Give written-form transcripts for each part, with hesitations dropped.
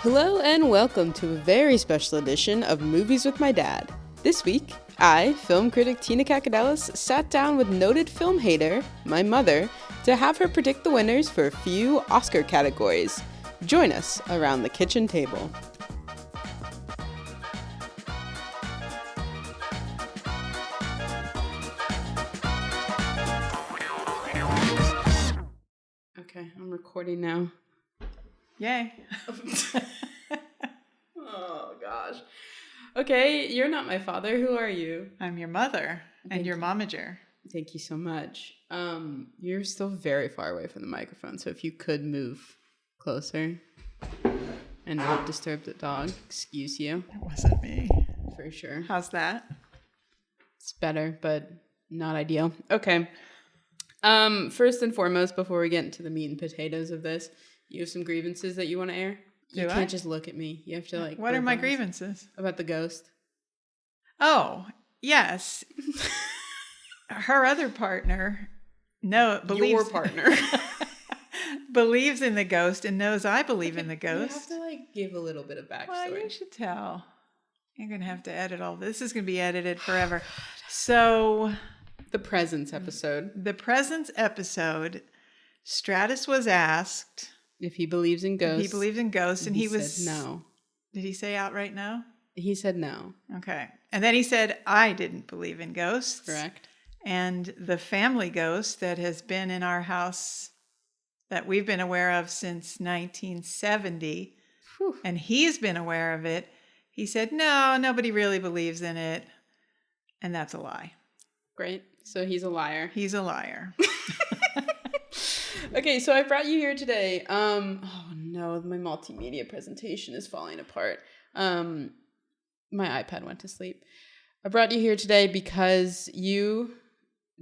Hello and welcome to a very special edition of Movies with My Dad. This week, I, film critic Tina Kakadelis, sat down with noted film hater, my mother, to have her predict the winners for a few Oscar categories. Join us around the kitchen table. Okay, I'm recording now. Yay. Oh, gosh. Okay, you're not my father. Who are you? I'm your mother and your momager. Thank you so much. You're still very far away from the microphone, so if you could move closer and not disturb the dog, excuse you. It wasn't me. For sure. How's that? It's better, but not ideal. Okay. First and foremost, before we get into the meat and potatoes of this, you have some grievances that you want to air? You can't just look at me. You have to like... What are my grievances? About the ghost. Oh, yes. Her other partner, Your partner. believes in the ghost and knows I believe in the ghost. You have to like give a little bit of backstory. Well, you should tell. You're going to have to edit all this. This is going to be edited forever. So... The Presence episode. The Presence episode, Stratis was asked... If he believes in ghosts. He believes in ghosts, and he was... said no. Did he say outright no? He said no. Okay. And then he said, I didn't believe in ghosts. Correct. And the family ghost that has been in our house that we've been aware of since 1970, Whew. and he's been aware of it, he said, no, nobody really believes in it. And that's a lie. Great. So he's a liar. He's a liar. Okay, so I brought you here today. Oh no, my multimedia presentation is falling apart. My iPad went to sleep. I brought you here today because you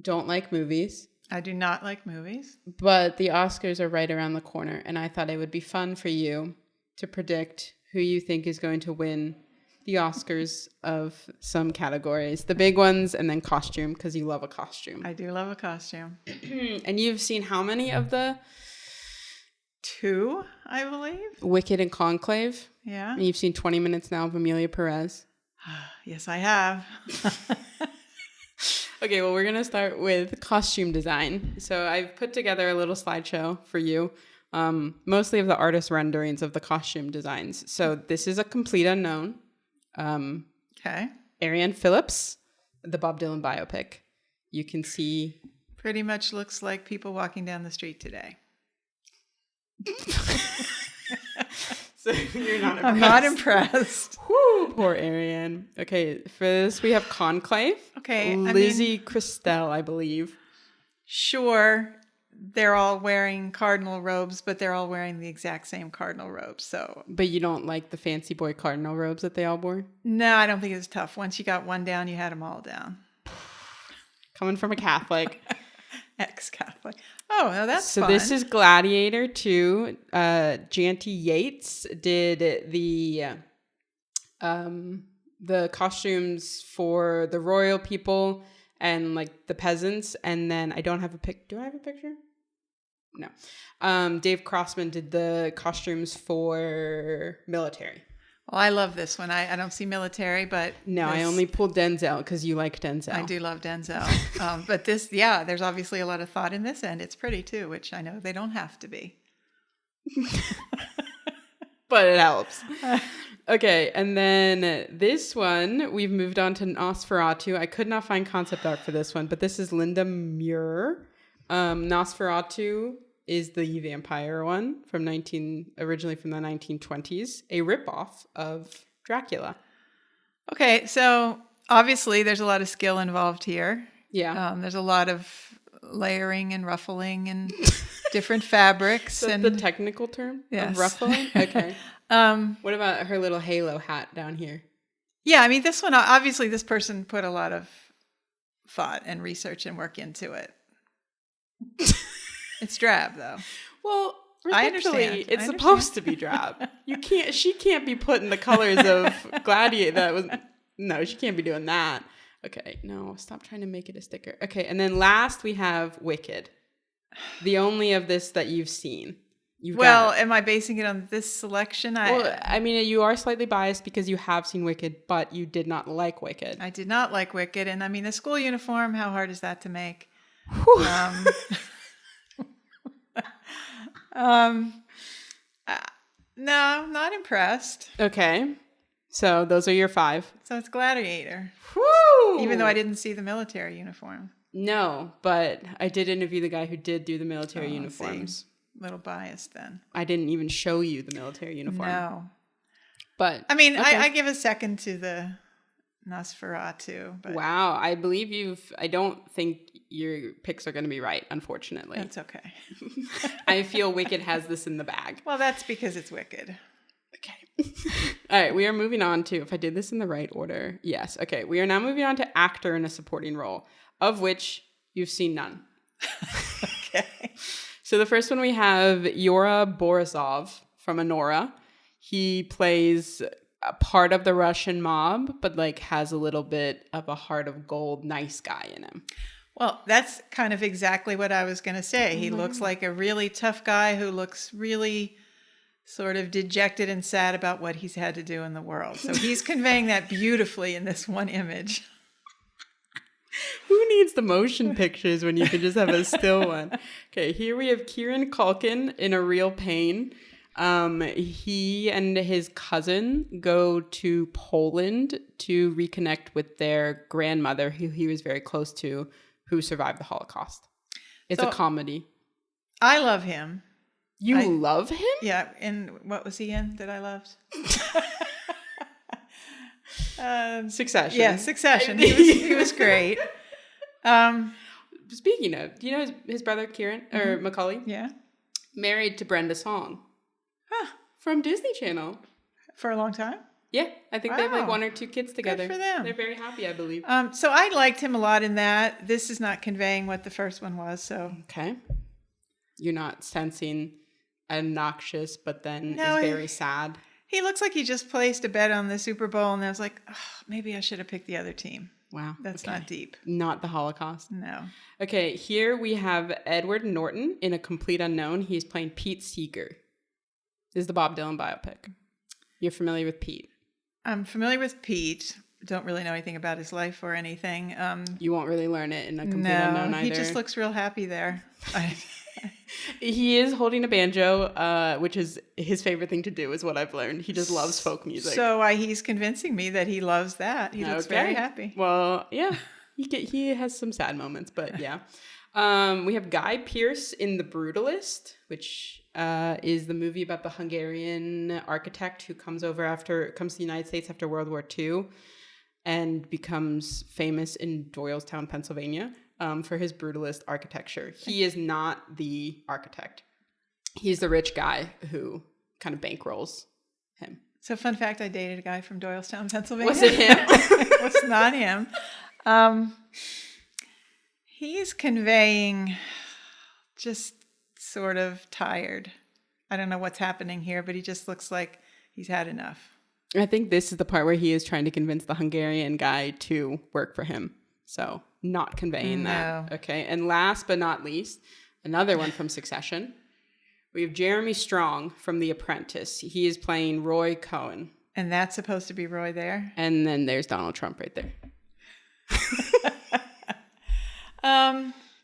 don't like movies. I do not like movies. But the Oscars are right around the corner, and I thought it would be fun for you to predict who you think is going to win the Oscars of some categories. The big ones, and then costume, because you love a costume. I do love a costume. And you've seen how many of the... 2, I believe. Wicked and Conclave. Yeah. And you've seen 20 minutes now of Amelia Perez. Yes, I have. Okay, well, we're going to start with costume design. So I've put together a little slideshow for you, mostly of the artist renderings of the costume designs. So this is a complete unknown. Okay. Arianne Phillips, the Bob Dylan biopic. You can see... Pretty much looks like people walking down the street today. So you're not impressed. I'm not impressed. Whew, poor Arianne. Okay, for this we have Conclave. Okay. Lizzie Christel, I believe. Sure, they're all wearing cardinal robes, but they're all wearing the exact same cardinal robes. So, But you don't like the fancy boy cardinal robes that they all wore? no, I don't think it's tough. Once you got one down, you had them all down. Coming from a Catholic. Ex-Catholic. Oh, no, that's so fun. This is Gladiator 2. Janty Yates did the costumes for the royal people and like the peasants. And then I don't have a pic. Do I have a picture? No. Dave Crossman did the costumes for military. Well, I love this one. I don't see military, but... No, I only pulled Denzel because you like Denzel. I do love Denzel. But this, yeah, there's obviously a lot of thought in this, and it's pretty too, which I know they don't have to be. But it helps. Okay, and then this one, we've moved on to Nosferatu. I could not find concept art for this one, but this is Linda Muir. Nosferatu is the vampire one originally from the 1920s, a ripoff of Dracula. Okay, so obviously there's a lot of skill involved here. Yeah. There's a lot of layering and ruffling and different fabrics. That's and the technical term of ruffling? Okay. What about her little halo hat down here? Yeah, I mean, this one, obviously this person put a lot of thought and research and work into it. It's drab, though. Well, I understand. It's supposed to be drab. She can't be putting the colors of Gladiator. No, she can't be doing that. Okay, no, stop trying to make it a sticker. Okay, and then last we have Wicked. The only of this that you've seen. Am I basing it on this selection? I mean, you are slightly biased because you have seen Wicked, but you did not like Wicked. I did not like Wicked. And I mean, the school uniform, how hard is that to make? No, not impressed. Okay, so those are your 5. So it's Gladiator. Woo! Even though I didn't see the military uniform. No, but I did interview the guy who did do the military uniforms. Little biased then. I didn't even show you the military uniform. No. But I mean, okay. I give a second to the Nosferatu. But wow, I believe I don't think your picks are going to be right, unfortunately. That's okay. I feel Wicked has this in the bag. Well, that's because it's Wicked. Okay. All right, we are moving on to, if I did this in the right order, yes. Okay, we are now moving on to actor in a supporting role, of which you've seen none. Okay. So the first one we have Yura Borisov from Anora. He plays a part of the Russian mob, but like has a little bit of a heart of gold, nice guy in him. Well, that's kind of exactly what I was going to say. He looks like a really tough guy who looks really sort of dejected and sad about what he's had to do in the world. So he's conveying that beautifully in this one image. Who needs the motion pictures when you can just have a still one? Okay, here we have Kieran Culkin in A Real Pain. He and his cousin go to Poland to reconnect with their grandmother, who he was very close to, who survived the Holocaust. It's a comedy. I love him. You love him? Yeah. And what was he in that I loved? Succession. Yeah, Succession. He was great. Speaking of, do you know his brother Kieran or Macaulay? Yeah. Married to Brenda Song. From Disney Channel. For a long time? Yeah, I think they have like 1 or 2 kids together. Good for them. They're very happy, I believe. So I liked him a lot in that. This is not conveying what the first one was, so. Okay. You're not sensing obnoxious, but then is very sad. He looks like he just placed a bet on the Super Bowl, and I was like, maybe I should have picked the other team. Wow. That's not deep. Not the Holocaust. No. Okay, here we have Edward Norton in A Complete Unknown. He's playing Pete Seeger. This is the Bob Dylan biopic. You're familiar with Pete? I'm familiar with Pete. Don't really know anything about his life or anything. You won't really learn it in A Complete Unknown either. He just looks real happy there. He is holding a banjo, which is his favorite thing to do, is what I've learned. He just loves folk music. So he's convincing me that he loves that. He looks very happy. Well, yeah, he has some sad moments, but yeah. We have Guy Pearce in The Brutalist, which is the movie about the Hungarian architect who comes to the United States after World War II and becomes famous in Doylestown, Pennsylvania. For his brutalist architecture. He is not the architect. He's the rich guy who kind of bankrolls him. So fun fact, I dated a guy from Doylestown, Pennsylvania. Was it him? It was not him. He's conveying just sort of tired. I don't know what's happening here, but he just looks like he's had enough. I think this is the part where he is trying to convince the Hungarian guy to work for him. So not conveying that. Okay. And last but not least, another one from Succession. We have Jeremy Strong from The Apprentice. He is playing Roy Cohen. And that's supposed to be Roy there? And then there's Donald Trump right there.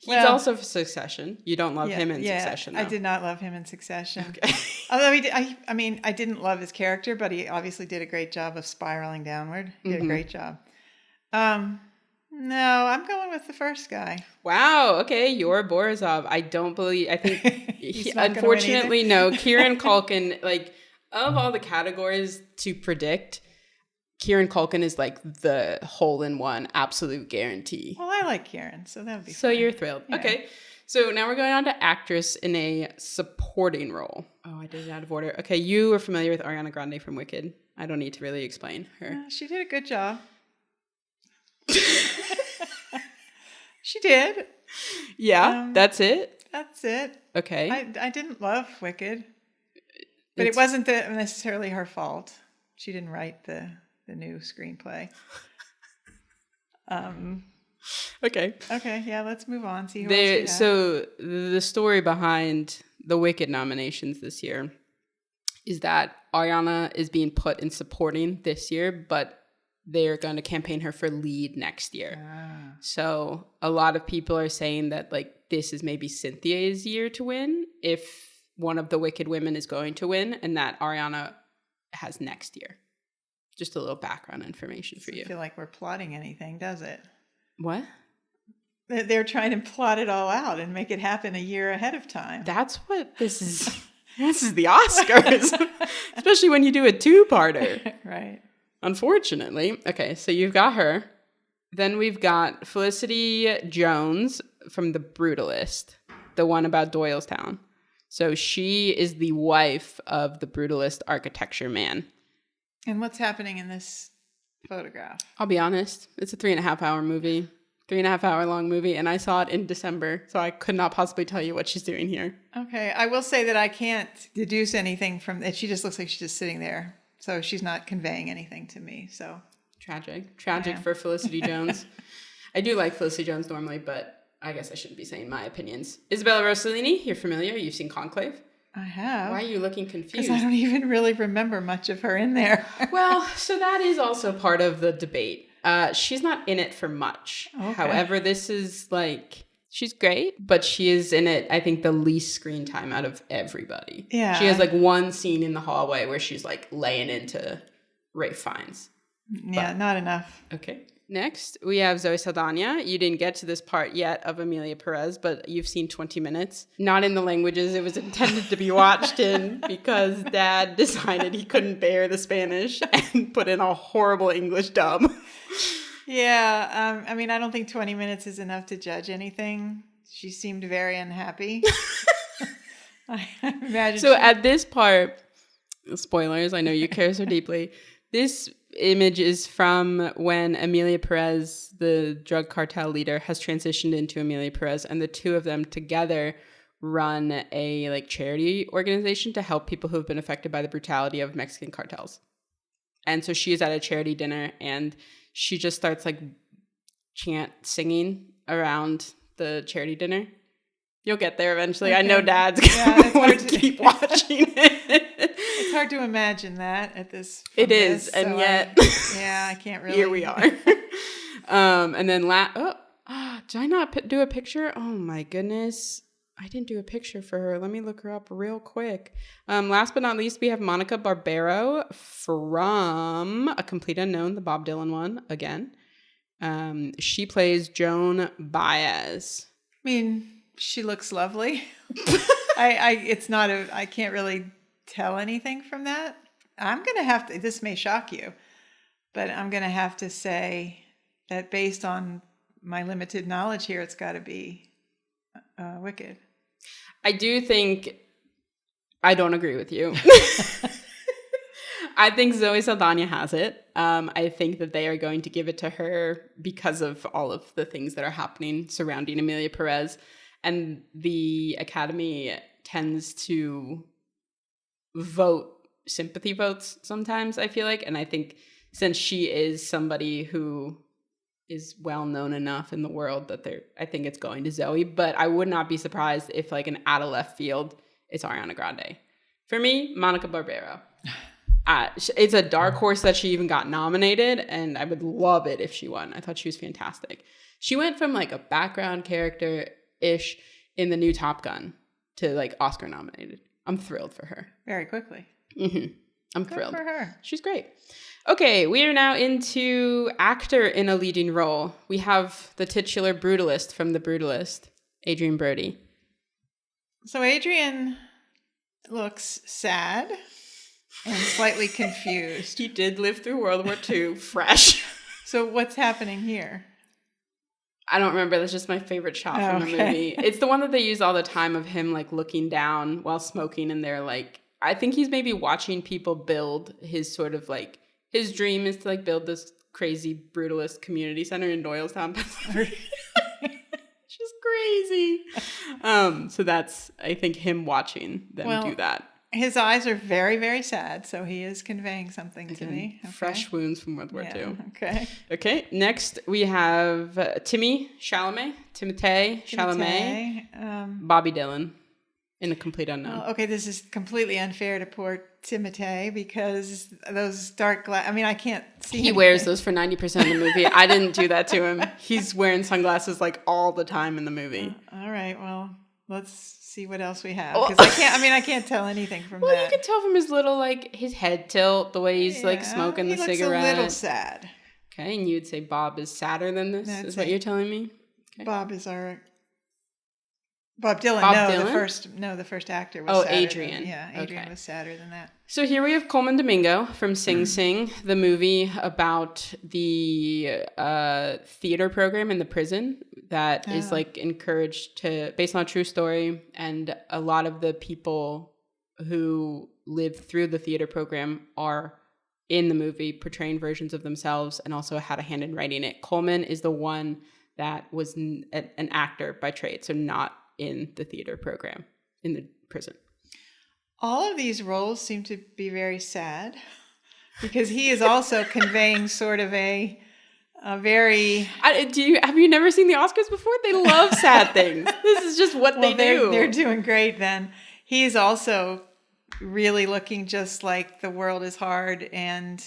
He's also for Succession. You don't love him in Succession, though. I did not love him in Succession. Okay. Although I didn't love his character, but he obviously did a great job of spiraling downward. He did a great job. No, I'm going with the first guy. Wow. Okay. You're Borisov. I think, unfortunately, no. Kieran Culkin, like, of all the categories to predict, Kieran Culkin is like the hole-in-one absolute guarantee. Well, I like Kieran, so that would be So fine. you're thrilled. Yeah. Okay. So now we're going on to actress in a supporting role. Oh, I did it out of order. Okay. You are familiar with Ariana Grande from Wicked. I don't need to really explain her. She did a good job. She did. Yeah, that's it. That's it. Okay. I didn't love Wicked, but it wasn't necessarily her fault. She didn't write the new screenplay. Okay. Okay, yeah, let's move on. See who else we have. So the story behind the Wicked nominations this year is that Ariana is being put in supporting this year, but they're going to campaign her for lead next year. So a lot of people are saying that like this is maybe Cynthia's year to win if one of the Wicked women is going to win, and that Ariana has next year. Just a little background information for you. I feel like we're plotting anything, does it? What? They're trying to plot it all out and make it happen a year ahead of time. That's what this is. This is the Oscars, especially when you do a two-parter. Right. Unfortunately. Okay, so you've got her. Then we've got Felicity Jones from The Brutalist, the one about Doylestown. So she is the wife of the brutalist architecture man. And what's happening in this photograph? I'll be honest, it's a 3.5-hour movie. 3.5-hour long movie, and I saw it in December, so I could not possibly tell you what she's doing here. Okay, I will say that I can't deduce anything from it. She just looks like she's just sitting there, so she's not conveying anything to me. So tragic for Felicity Jones. I do like Felicity Jones normally, but I guess I shouldn't be saying my opinions. Isabella Rossellini, you're familiar. You've seen Conclave. I have. Why are you looking confused? Because I don't even really remember much of her in there. Well, so that is also part of the debate. She's not in it for much. Okay. However, this is like, she's great, but she is in it, I think, the least screen time out of everybody. Yeah. She has like one scene in the hallway where she's like laying into Ralph Fiennes. Yeah, but not enough. Okay. Next, we have Zoe Saldana. You didn't get to this part yet of Amelia Perez, but you've seen 20 minutes. Not in the languages it was intended to be watched in, because Dad decided he couldn't bear the Spanish and put in a horrible English dub. Yeah, I mean, I don't think 20 minutes is enough to judge anything. She seemed very unhappy. I imagine. So at this part, spoilers, I know you care so deeply. This image is from when Amelia Perez, the drug cartel leader, has transitioned into Amelia Perez, and the two of them together run a like charity organization to help people who have been affected by the brutality of Mexican cartels. And so she is at a charity dinner, and she just starts like singing around the charity dinner. You'll get there eventually. Okay. I know Dad's gonna want to keep watching it. It's hard to imagine that at this. It is, and so yet, I can't really. Here we are. And then did I not do a picture? Oh my goodness, I didn't do a picture for her. Let me look her up real quick. Last but not least, we have Monica Barbero from A Complete Unknown, the Bob Dylan one again. She plays Joan Baez. I mean, she looks lovely. I can't really tell anything from that. I'm going to have to, this may shock you, but I'm going to have to say that based on my limited knowledge here, it's got to be Wicked. I do think, I don't agree with you. I think Zoe Saldana has it. I think that they are going to give it to her because of all of the things that are happening surrounding Amelia Perez. And the Academy tends to vote sympathy votes sometimes, I feel like. And I think since she is somebody who is well known enough in the world that I think it's going to Zoe. But I would not be surprised if like an out of left field, it's Ariana Grande. For me, Monica Barbero. It's a dark horse that she even got nominated, and I would love it if she won. I thought she was fantastic. She went from like a background character-ish in the new Top Gun to like Oscar nominated. I'm thrilled for her. Very quickly. Mm-hmm. I'm thrilled. Good for her. She's great. Okay, we are now into actor in a leading role. We have the titular brutalist from The Brutalist, Adrien Brody. So Adrien looks sad and slightly confused. He did live through World War II, fresh. So what's happening here? I don't remember. That's just my favorite shot from the movie. It's the one that they use all the time of him like looking down while smoking, and they're like, I think he's maybe watching people build his sort of like, his dream is to like build this crazy brutalist community center in Doylestown, Pennsylvania. Which is crazy. So that's, I think, him watching them do that. his eyes are very, very sad, so he is conveying something to me. Okay. Fresh wounds from World War II. Okay. Okay, next we have Timothée Chalamet, Bobby Dylan in A Complete Unknown. Well, okay, this is completely unfair to poor Timothée because those dark glasses, I mean, I can't see He him. wears those for 90% of the movie. I didn't do that to him. He's wearing sunglasses like all the time in the movie. All right, well, let's see what else we have. Because I can't tell anything from that. Well, you can tell from his little, like, his head tilt, the way he's, like, smoking the cigarette. He looks a little sad. Okay, and you'd say Bob is sadder than this, is what you're telling me? Okay. Bob Dylan. The first actor was sadder. Adrian. Adrian was sadder than that. So here we have Coleman Domingo from Sing Sing, the movie about the theater program in the prison that is like encouraged to, based on a true story, and a lot of the people who lived through the theater program are in the movie portraying versions of themselves and also had a hand in writing it. Coleman is the one that was an actor by trade, so not in the theater program in the prison. All of these roles seem to be very sad because he is also conveying sort of a very... have you never seen the Oscars before? They love sad things. This is just what they do. They're doing great then. He's also really looking just like the world is hard and...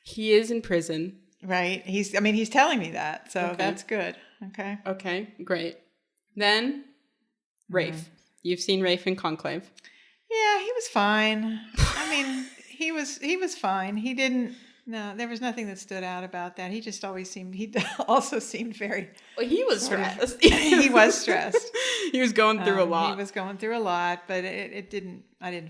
He is in prison. Right. He's telling me that, so that's good. Okay. Okay, great. Then... Rafe. You've seen Rafe in Conclave. Yeah, he was fine. I mean, he was fine. There was nothing that stood out about that. He also seemed very... Well, he was stressed. He was stressed. He was going through a lot. He was going through a lot, but I didn't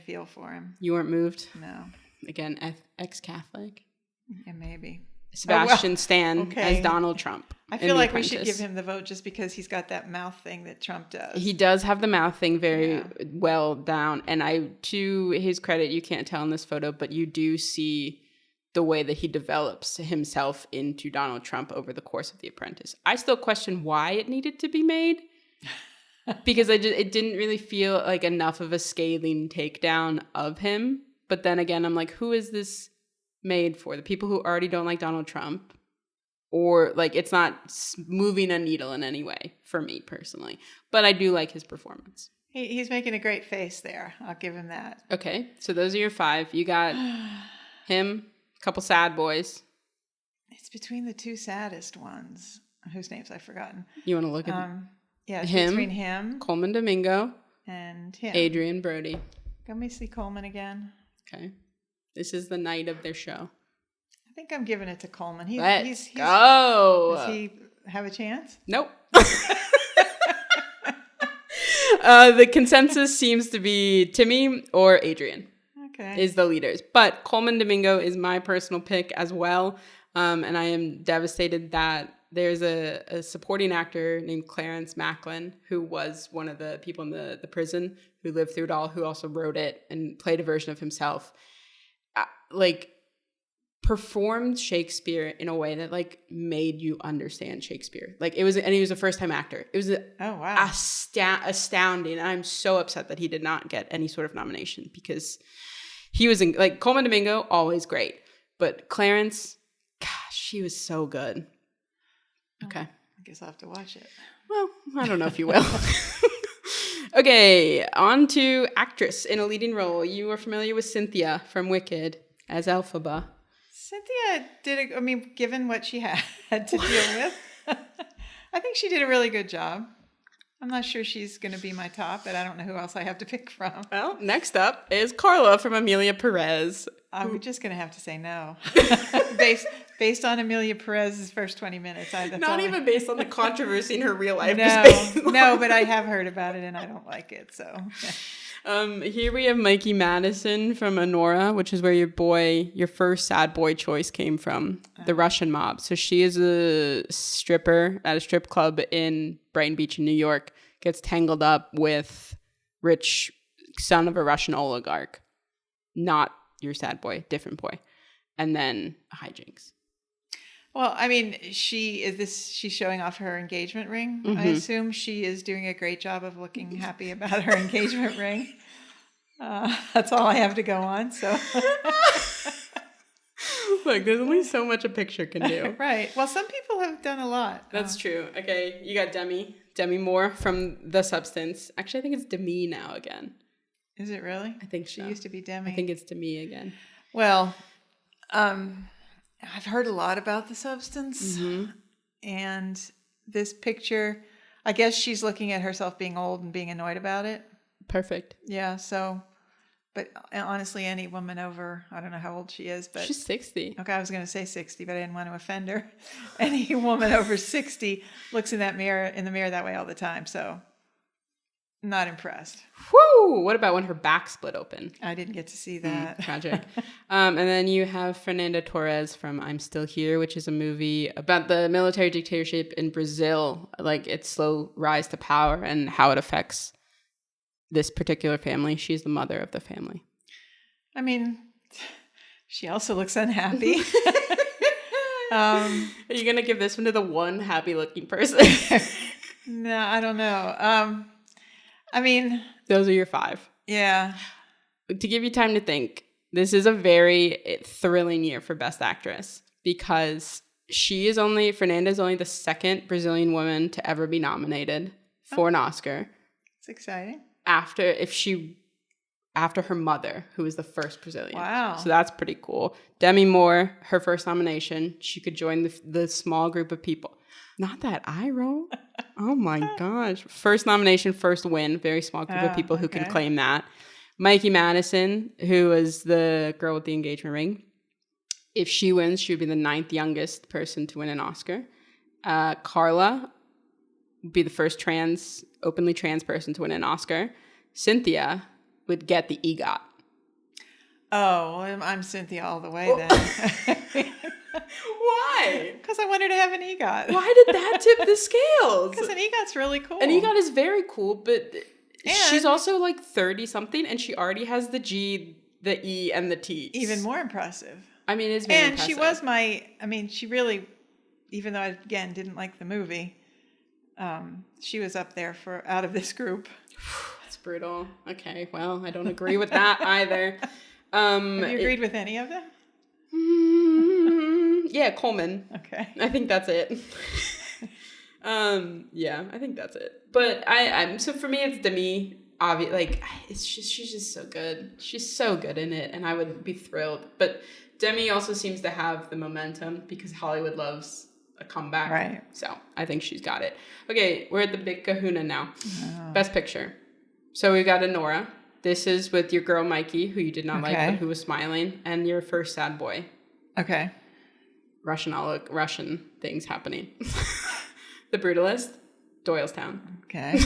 feel for him. You weren't moved? No. Again, ex-Catholic? Yeah, maybe. Sebastian Stan as Donald Trump. I feel like we should give him the vote just because he's got that mouth thing that Trump does. He does have the mouth thing very well down. And to his credit, you can't tell in this photo, but you do see the way that he develops himself into Donald Trump over the course of The Apprentice. I still question why it needed to be made because it didn't really feel like enough of a scathing takedown of him. But then again, I'm like, who is this made for? The people who already don't like Donald Trump, or like it's not moving a needle in any way for me personally, but I do like his performance. He's making a great face there. I'll give him that. Okay, so those are your 5. You got him, a couple sad boys. It's between the 2 saddest ones, whose names I've forgotten. You want to look at it's between him, Coleman Domingo, and him, Adrian Brody. Let me see Coleman again. Okay. This is the night of their show. I think I'm giving it to Coleman. Let's go. Does he have a chance? Nope. The consensus seems to be Timmy or Adrian. Okay. Is the leaders. But Coleman Domingo is my personal pick as well. And I am devastated that there's a supporting actor named Clarence Macklin, who was one of the people in the prison who lived through it all, who also wrote it and played a version of himself. Performed Shakespeare in a way that made you understand Shakespeare. He was a first-time actor. It was astounding. And I'm so upset that he did not get any sort of nomination because he was Coleman Domingo, always great, but Clarence, gosh, he was so good. Okay, I guess I'll have to watch it. Well, I don't know if you will. Okay, on to actress in a leading role. You are familiar with Cynthia from Wicked as Elphaba. Cynthia given what she had to deal with, I think she did a really good job. I'm not sure she's going to be my top, but I don't know who else I have to pick from. Well, next up is Carla from Amelia Perez. I'm just going to have to say no. Based on Amelia Perez's first 20 minutes. Not even based on the controversy in her real life. No, but I have heard about it and I don't like it. So, here we have Mikey Madison from Honora, which is where your first sad boy choice came from, the Russian mob. So she is a stripper at a strip club in Brighton Beach in New York, gets tangled up with rich son of a Russian oligarch. Not your sad boy, different boy. And then hijinks. Well, she's showing off her engagement ring. Mm-hmm. I assume she is doing a great job of looking happy about her engagement ring. That's all I have to go on. So, Look, there's only so much a picture can do. right. Well, some people have done a lot. That's true. Okay, you got Demi Moore from The Substance. Actually, I think it's Demi now again. Is it really? I think She so. used to be Demi. I think it's Demi again. Well, I've heard a lot about The Substance, and this picture, I guess she's looking at herself being old and being annoyed about it. Perfect. Yeah, so, but honestly, any woman over, I don't know how old she is, but... She's 60. Okay, I was going to say 60, but I didn't want to offend her. Any woman over 60 looks in the mirror that way all the time, so not impressed. Woo! What about when her back split open? I didn't get to see that. Tragic. And then you have Fernanda Torres from I'm Still Here, which is a movie about the military dictatorship in Brazil, like its slow rise to power and how it affects this particular family. She's the mother of the family. I mean, she also looks unhappy. Are you going to give this one to the one happy-looking person? No, I don't know. I mean... Those are your 5. Yeah. To give you time to think, this is a very thrilling year for Best Actress because Fernanda is only the second Brazilian woman to ever be nominated for an Oscar. It's exciting. After her mother, who was the first Brazilian. Wow. So that's pretty cool. Demi Moore, her first nomination, she could join the small group of people. Not that eye roll. Oh my gosh. First nomination, first win. Very small group of people who can claim that. Mikey Madison, who was the girl with the engagement ring. If she wins, she would be the 9th youngest person to win an Oscar. Carla would be the first openly trans person to win an Oscar. Cynthia would get the EGOT. Oh, well, I'm Cynthia all the way then. Why? Because I want her to have an EGOT. Why did that tip the scales? Because an EGOT's really cool. An EGOT is very cool, but she's also like 30-something, and she already has the G, the E, and the T. Even more impressive. I mean, it's very impressive. And she was she really, even though I, again, didn't like the movie, she was up there for out of this group. It's brutal. Okay, well, I don't agree with that either. Have you agreed with any of them? Yeah, Coleman. Okay. I think that's it. Yeah, I think that's it. But so for me, it's Demi. Like, she's just so good. She's so good in it, and I would be thrilled. But Demi also seems to have the momentum because Hollywood loves a comeback. Right. So I think she's got it. Okay, we're at the big kahuna now. Oh. Best Picture. So we got Anora. This is with your girl Mikey, who you did not like, but who was smiling, and your first sad boy. Okay. Russian things happening. The Brutalist, Doylestown. Okay.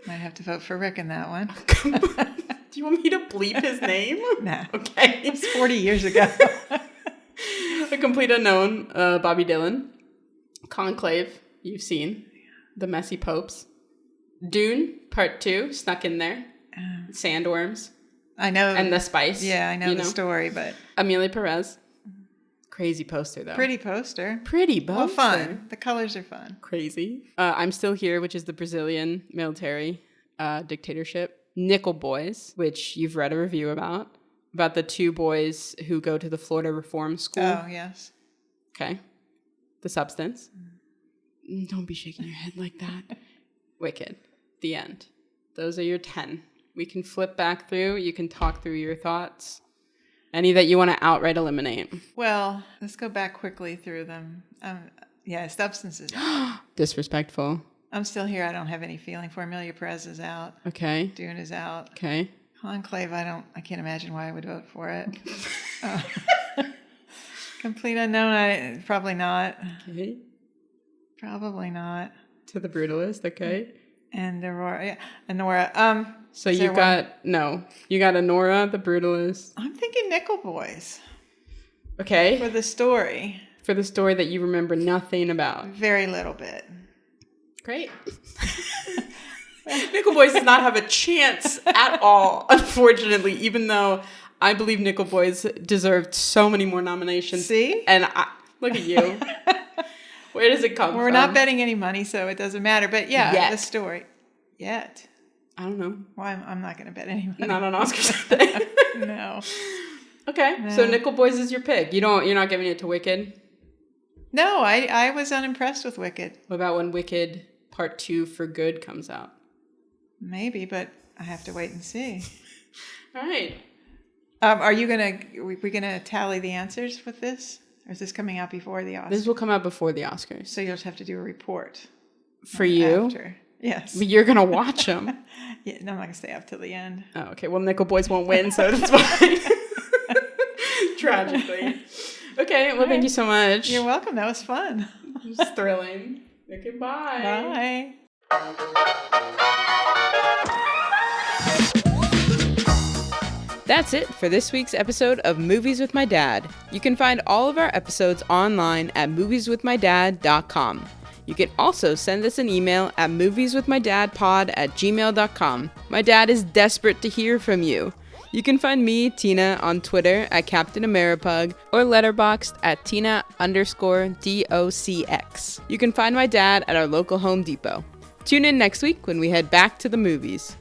Might have to vote for Rick in that one. Do you want me to bleep his name? Nah. Okay. It's 40 years ago. A Complete Unknown, Bobby Dylan. Conclave, you've seen. The Messy Popes. Dune, Part 2, snuck in there. Sandworms. I know. And The Spice. Yeah, I know the story, but... Amelia Perez. Crazy poster, though. Pretty poster. Well, fun. The colors are fun. Crazy. I'm Still Here, which is the Brazilian military dictatorship. Nickel Boys, which you've read a review about the 2 boys who go to the Florida Reform School. Oh, yes. Okay. The Substance. Don't be shaking your head like that. Wicked. The End. Those are your 10. We can flip back through. You can talk through your thoughts. Any that you want to outright eliminate? Well, let's go back quickly through them. Substances. Disrespectful. I'm Still Here. I don't have any feeling for. Amelia Perez is out. Okay. Dune is out. Okay. Conclave, I can't imagine why I would vote for it. Complete Unknown, probably not. Okay. Probably not. To the Brutalist, okay. And Anora. So you got Anora, the Brutalist. I'm thinking Nickel Boys. Okay. For the story. For the story that you remember nothing about. Very little bit. Great. Nickel Boys does not have a chance at all, unfortunately, even though I believe Nickel Boys deserved so many more nominations. See? And look at you. Where does it come from? We're not betting any money, so it doesn't matter. But yeah, the story. Yet. I don't know. Well, I'm not going to bet anybody. Not on Oscars Day. No. Okay, No. so Nickel Boys is your pick. You're not giving it to Wicked? No, I was unimpressed with Wicked. What about when Wicked Part 2 for Good comes out? Maybe, but I have to wait and see. All right. Are you we gonna tally the answers with this, or is this coming out before the Oscars? This will come out before the Oscars. So you'll just have to do a report for you. After. Yes, but you're gonna watch them. Yeah, no, I'm not gonna stay up till the end. Oh, okay. Well, Nickel Boys won't win, so that's fine. Tragically. Okay. Well, thank you so much. You're welcome. That was fun. It was thrilling. Okay. Bye. That's it for this week's episode of Movies with My Dad. You can find all of our episodes online at movieswithmydad.com. You can also send us an email at movieswithmydadpod@gmail.com. My dad is desperate to hear from you. You can find me, Tina, on Twitter at Captain Ameripug or Letterboxd at Tina_DOCX. You can find my dad at our local Home Depot. Tune in next week when we head back to the movies.